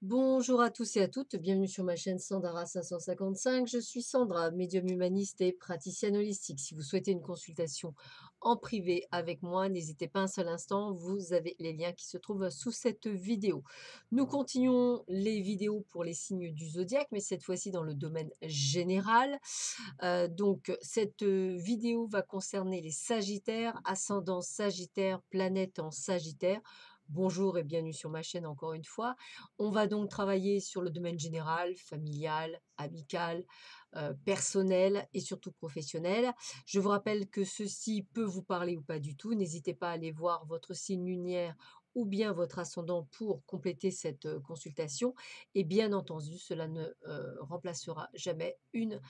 Bonjour à tous et à toutes, bienvenue sur ma chaîne Sandara 555. Je suis Sandra, médium humaniste et praticienne holistique. Si vous souhaitez une consultation en privé avec moi, n'hésitez pas un seul instant, vous avez les liens qui se trouvent sous cette vidéo. Nous continuons les vidéos pour les signes du zodiaque, mais cette fois-ci dans le domaine général. Donc cette vidéo va concerner les Sagittaires, ascendant Sagittaire, planète en Sagittaire. Bonjour et bienvenue sur ma chaîne encore une fois. On va donc travailler sur le domaine général, familial, amical, personnel et surtout professionnel. Je vous rappelle que ceci peut vous parler ou pas du tout. N'hésitez pas à aller voir votre signe lunaire ou bien votre ascendant pour compléter cette consultation. Et bien entendu, cela ne remplacera jamais une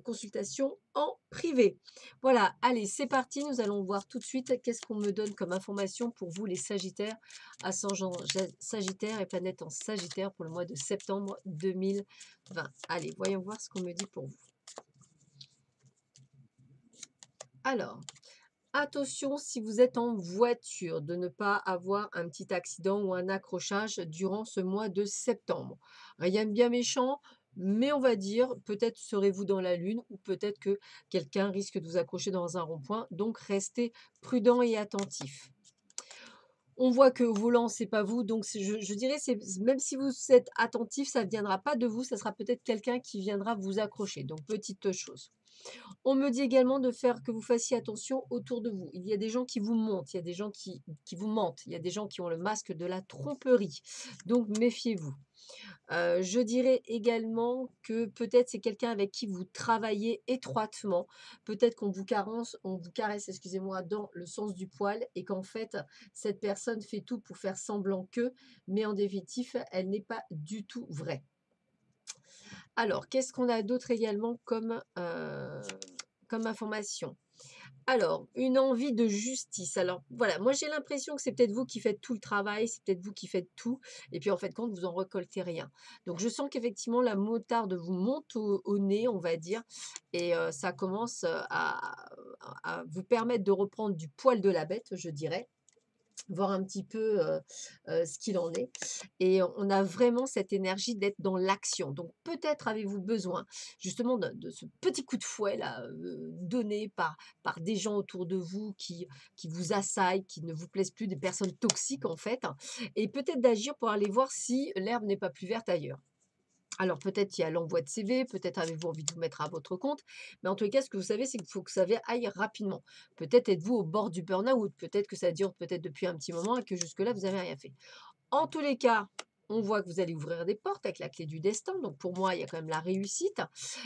consultation en privé. Voilà, allez, c'est parti. Nous allons voir tout de suite qu'est-ce qu'on me donne comme information pour vous les Sagittaires, ascendant Sagittaire et planète en Sagittaire pour le mois de septembre 2020. Allez, voyons voir ce qu'on me dit pour vous. Alors, attention si vous êtes en voiture, de ne pas avoir un petit accident ou un accrochage durant ce mois de septembre. Rien de bien méchant, mais on va dire, peut-être serez-vous dans la lune ou peut-être que quelqu'un risque de vous accrocher dans un rond-point. Donc, restez prudent et attentif. On voit que au volant, c'est pas vous, donc je dirais, c'est même si vous êtes attentif, ça ne viendra pas de vous, ça sera peut-être quelqu'un qui viendra vous accrocher. Donc, petite chose. On me dit également de faire que vous fassiez attention autour de vous. Il y a des gens qui vous montent, il y a des gens qui vous mentent, il y a des gens qui ont le masque de la tromperie. Donc méfiez-vous. Je dirais également que peut-être c'est quelqu'un avec qui vous travaillez étroitement. Peut-être on vous caresse, excusez-moi, dans le sens du poil et qu'en fait, cette personne fait tout pour faire semblant que, mais en définitive, elle n'est pas du tout vraie. Alors, qu'est-ce qu'on a d'autre également comme information? Alors, une envie de justice. Alors, voilà, moi j'ai l'impression que c'est peut-être vous qui faites tout le travail, c'est peut-être vous qui faites tout, et puis en fait, compte, vous en récoltez rien. Donc, je sens qu'effectivement, la moutarde vous monte au nez, on va dire, et ça commence à vous permettre de reprendre du poil de la bête, je dirais. Voir un petit peu ce qu'il en est. Et on a vraiment cette énergie d'être dans l'action. Donc peut-être avez-vous besoin justement de ce petit coup de fouet là, donné par des gens autour de vous qui vous assaillent, qui ne vous plaisent plus, des personnes toxiques en fait. Et peut-être d'agir pour aller voir si l'herbe n'est pas plus verte ailleurs. Alors peut-être il y a l'envoi de CV, peut-être avez-vous envie de vous mettre à votre compte, mais en tout cas, ce que vous savez, c'est qu'il faut que ça aille rapidement. Peut-être êtes-vous au bord du burn-out, peut-être que ça dure peut-être depuis un petit moment et que jusque-là, vous n'avez rien fait. En tous les cas, on voit que vous allez ouvrir des portes avec la clé du destin. Donc pour moi, il y a quand même la réussite.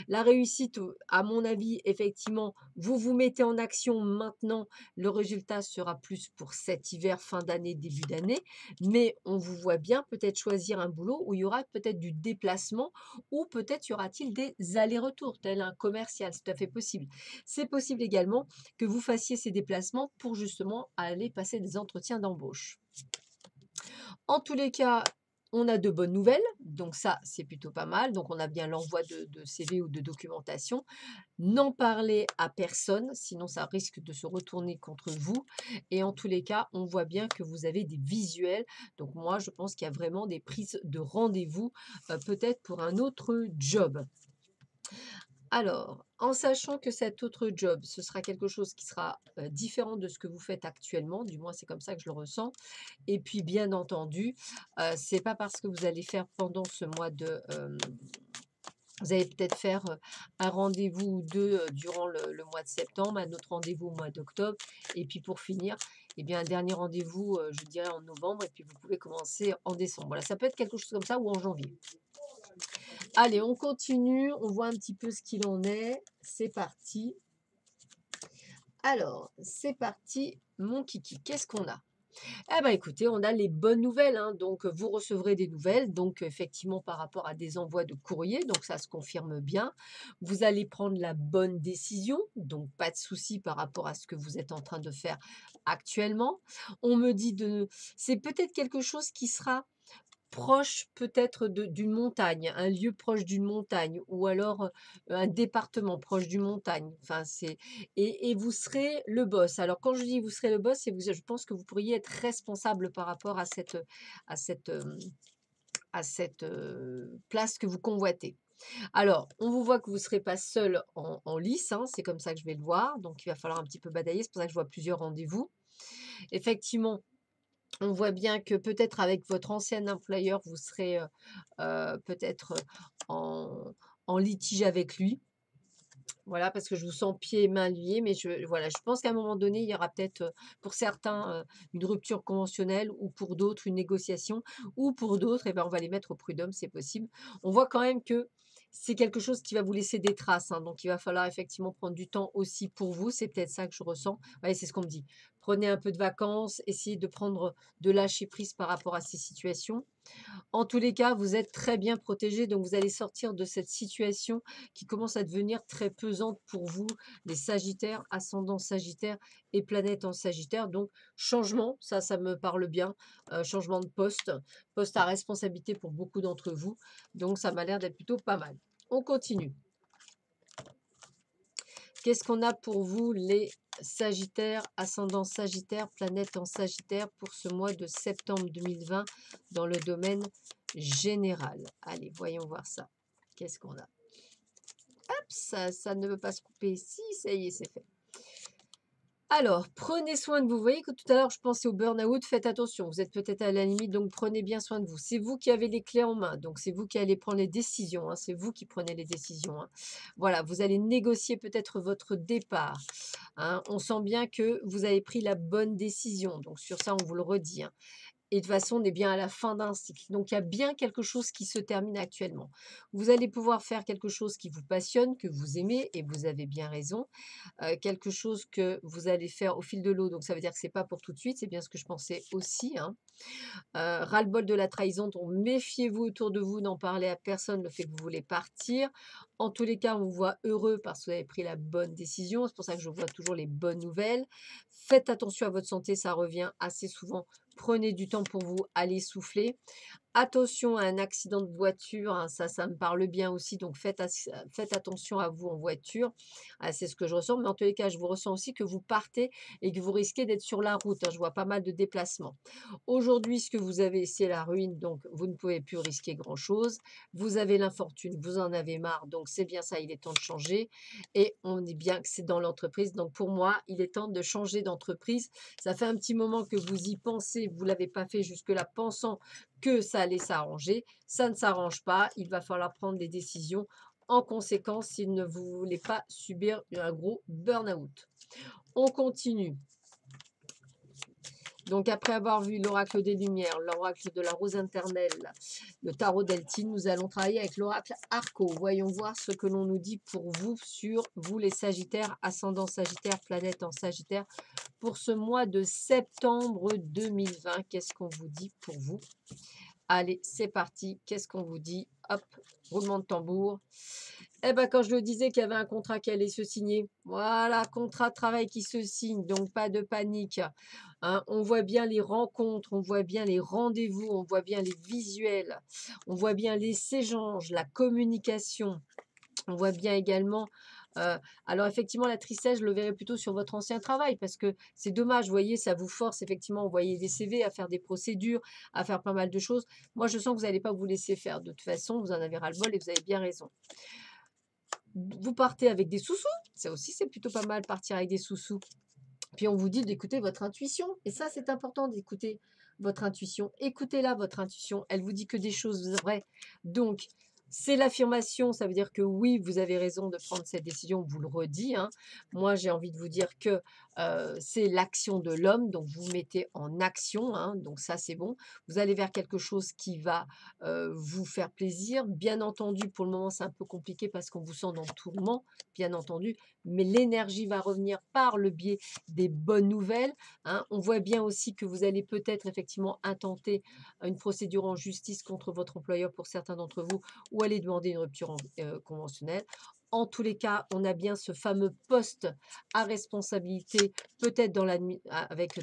La réussite, à mon avis, effectivement, vous vous mettez en action maintenant. Le résultat sera plus pour cet hiver, fin d'année, début d'année. Mais on vous voit bien peut-être choisir un boulot où il y aura peut-être du déplacement ou peut-être y aura-t-il des allers-retours, tel un commercial. C'est tout à fait possible. C'est possible également que vous fassiez ces déplacements pour justement aller passer des entretiens d'embauche. En tous les cas, on a de bonnes nouvelles, donc ça, c'est plutôt pas mal. Donc, on a bien l'envoi de CV ou de documentation. N'en parlez à personne, sinon ça risque de se retourner contre vous. Et en tous les cas, on voit bien que vous avez des visuels. Donc, moi, je pense qu'il y a vraiment des prises de rendez-vous, peut-être pour un autre job. Alors, en sachant que cet autre job, ce sera quelque chose qui sera différent de ce que vous faites actuellement, du moins c'est comme ça que je le ressens. Et puis, bien entendu, c'est pas parce que vous allez faire pendant ce mois vous allez peut-être faire un rendez-vous ou deux durant le mois de septembre, un autre rendez-vous au mois d'octobre, et puis pour finir, eh bien, un dernier rendez-vous, je dirais en novembre, et puis vous pouvez commencer en décembre. Voilà, ça peut être quelque chose comme ça ou en janvier. Allez, on continue, on voit un petit peu ce qu'il en est. C'est parti. Alors, c'est parti, mon kiki. Qu'est-ce qu'on a? Eh ben, écoutez, on a les bonnes nouvelles, hein. Donc, vous recevrez des nouvelles, donc effectivement par rapport à des envois de courrier, donc ça se confirme bien. Vous allez prendre la bonne décision, donc pas de souci par rapport à ce que vous êtes en train de faire actuellement. On me dit de c'est peut-être quelque chose qui sera proche peut-être d'une montagne, un lieu proche d'une montagne ou alors, un département proche d'une montagne. Enfin, c'est et vous serez le boss. Alors quand je dis vous serez le boss, c'est vous je pense que vous pourriez être responsable par rapport à cette, à cette place que vous convoitez. Alors, on vous voit que vous ne serez pas seul en lice, hein, c'est comme ça que je vais le voir. Donc, il va falloir un petit peu batailler. C'est pour ça que je vois plusieurs rendez-vous. Effectivement, on voit bien que peut-être avec votre ancien employeur, vous serez peut-être en, en litige avec lui. Voilà, parce que je vous sens pieds et mains liés, mais voilà, je pense qu'à un moment donné, il y aura peut-être, pour certains, une rupture conventionnelle ou pour d'autres une négociation ou pour d'autres, eh ben, on va les mettre au prud'homme, c'est possible. On voit quand même que c'est quelque chose qui va vous laisser des traces, hein, donc il va falloir effectivement prendre du temps aussi pour vous. C'est peut-être ça que je ressens. Ouais, c'est ce qu'on me dit. Prenez un peu de vacances, essayez de prendre de lâcher prise par rapport à ces situations. En tous les cas, vous êtes très bien protégés, donc vous allez sortir de cette situation qui commence à devenir très pesante pour vous, les Sagittaires, ascendant Sagittaire et planète en Sagittaire. Donc, changement, ça me parle bien, changement de poste, poste à responsabilité pour beaucoup d'entre vous. Donc, ça m'a l'air d'être plutôt pas mal. On continue. Qu'est-ce qu'on a pour vous, les Sagittaires, ascendant Sagittaire, planète en Sagittaire, pour ce mois de septembre 2020 dans le domaine général? Allez, voyons voir ça. Qu'est-ce qu'on a? Hop, ça ne veut pas se couper. Si, ça y est, c'est fait. Alors, prenez soin de vous. Vous voyez que tout à l'heure, je pensais au burn-out. Faites attention. Vous êtes peut-être à la limite, donc prenez bien soin de vous. C'est vous qui avez les clés en main. Donc, c'est vous qui allez prendre les décisions, hein. C'est vous qui prenez les décisions, hein. Voilà, vous allez négocier peut-être votre départ, hein. On sent bien que vous avez pris la bonne décision. Donc, sur ça, on vous le redit, hein. Et de toute façon, on est bien à la fin d'un cycle. Donc, il y a bien quelque chose qui se termine actuellement. Vous allez pouvoir faire quelque chose qui vous passionne, que vous aimez, et vous avez bien raison. Quelque chose que vous allez faire au fil de l'eau. Donc, ça veut dire que c'est pas pour tout de suite. C'est bien ce que je pensais aussi, hein. Ras-le-bol de la trahison, donc méfiez-vous autour de vous, n'en parlez à personne, le fait que vous voulez partir. En tous les cas, on vous voit heureux parce que vous avez pris la bonne décision. C'est pour ça que je vois toujours les bonnes nouvelles. Faites attention à votre santé, ça revient assez souvent. Prenez du temps pour vous, allez souffler. Attention à un accident de voiture, hein, ça me parle bien aussi, donc faites attention à vous en voiture. Ah, c'est ce que je ressens, mais en tous les cas, je vous ressens aussi que vous partez et que vous risquez d'être sur la route, hein. Je vois pas mal de déplacements. Aujourd'hui, ce que vous avez, c'est la ruine, donc vous ne pouvez plus risquer grand-chose. Vous avez l'infortune, vous en avez marre, donc c'est bien ça, il est temps de changer. Et on dit bien que c'est dans l'entreprise, donc pour moi, il est temps de changer d'entreprise. Ça fait un petit moment que vous y pensez, vous ne l'avez pas fait jusque-là, pensant que ça allait s'arranger. Ça ne s'arrange pas. Il va falloir prendre des décisions en conséquence si ne vous voulez pas subir un gros burn-out. On continue. Donc, après avoir vu l'oracle des Lumières, l'oracle de la Rose Internelle, le tarot d'Eltine, nous allons travailler avec l'oracle Arco. Voyons voir ce que l'on nous dit pour vous sur vous les Sagittaires, ascendant Sagittaire, planète en Sagittaire, pour ce mois de septembre 2020. Qu'est-ce qu'on vous dit pour vous? Allez, c'est parti. Qu'est-ce qu'on vous dit? Hop, roulement de tambour. Eh bien, quand je le disais qu'il y avait un contrat qui allait se signer, voilà, contrat de travail qui se signe, donc pas de panique, hein. On voit bien les rencontres, on voit bien les rendez-vous, on voit bien les visuels, on voit bien les échanges, la communication. On voit bien également, alors effectivement la tristesse, je le verrais plutôt sur votre ancien travail parce que c'est dommage, vous voyez, ça vous force effectivement à envoyer des CV, à faire des procédures, à faire pas mal de choses. Moi, je sens que vous n'allez pas vous laisser faire. De toute façon, vous en avez ras-le-bol et vous avez bien raison. Vous partez avec des sous-sous, ça aussi c'est plutôt pas mal partir avec des sous-sous. Puis on vous dit d'écouter votre intuition et ça c'est important d'écouter votre intuition. Écoutez-la, votre intuition, elle vous dit que des choses vraies. Donc, c'est l'affirmation, ça veut dire que oui, vous avez raison de prendre cette décision, on vous le redit, hein. Moi, j'ai envie de vous dire que c'est l'action de l'homme, donc vous mettez en action, hein, donc ça c'est bon. Vous allez vers quelque chose qui va vous faire plaisir. Bien entendu, pour le moment, c'est un peu compliqué parce qu'on vous sent dans le tourment, bien entendu, mais l'énergie va revenir par le biais des bonnes nouvelles, hein. On voit bien aussi que vous allez peut-être effectivement intenter une procédure en justice contre votre employeur pour certains d'entre vous ou aller demander une rupture conventionnelle. En tous les cas, on a bien ce fameux poste à responsabilité, peut-être dans avec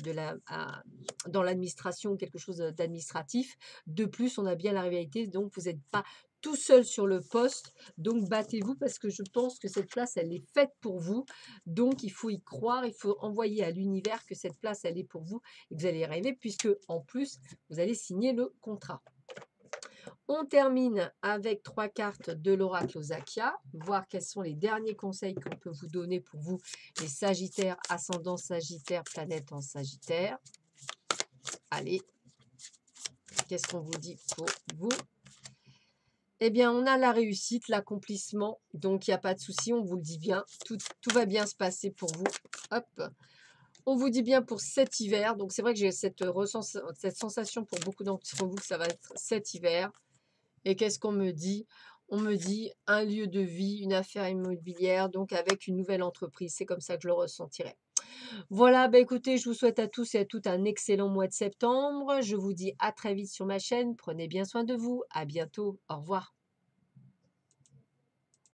dans l'administration, quelque chose d'administratif. De plus, on a bien la réalité, donc vous n'êtes pas tout seul sur le poste, donc battez-vous parce que je pense que cette place, elle est faite pour vous. Donc, il faut y croire, il faut envoyer à l'univers que cette place, elle est pour vous et que vous allez y arriver puisque, en plus, vous allez signer le contrat. On termine avec 3 cartes de l'oracle Osakia, voir quels sont les derniers conseils qu'on peut vous donner pour vous, les Sagittaires, ascendant Sagittaire, planète en Sagittaire. Allez, qu'est-ce qu'on vous dit pour vous? Eh bien, on a la réussite, l'accomplissement, donc il n'y a pas de souci, on vous le dit bien, tout va bien se passer pour vous. Hop, on vous dit bien pour cet hiver, donc c'est vrai que j'ai cette sensation pour beaucoup d'entre vous que ça va être cet hiver. Et qu'est-ce qu'on me dit? On me dit un lieu de vie, une affaire immobilière, donc avec une nouvelle entreprise, c'est comme ça que je le ressentirai. Voilà, bah écoutez, je vous souhaite à tous et à toutes un excellent mois de septembre. Je vous dis à très vite sur ma chaîne. Prenez bien soin de vous. À bientôt. Au revoir.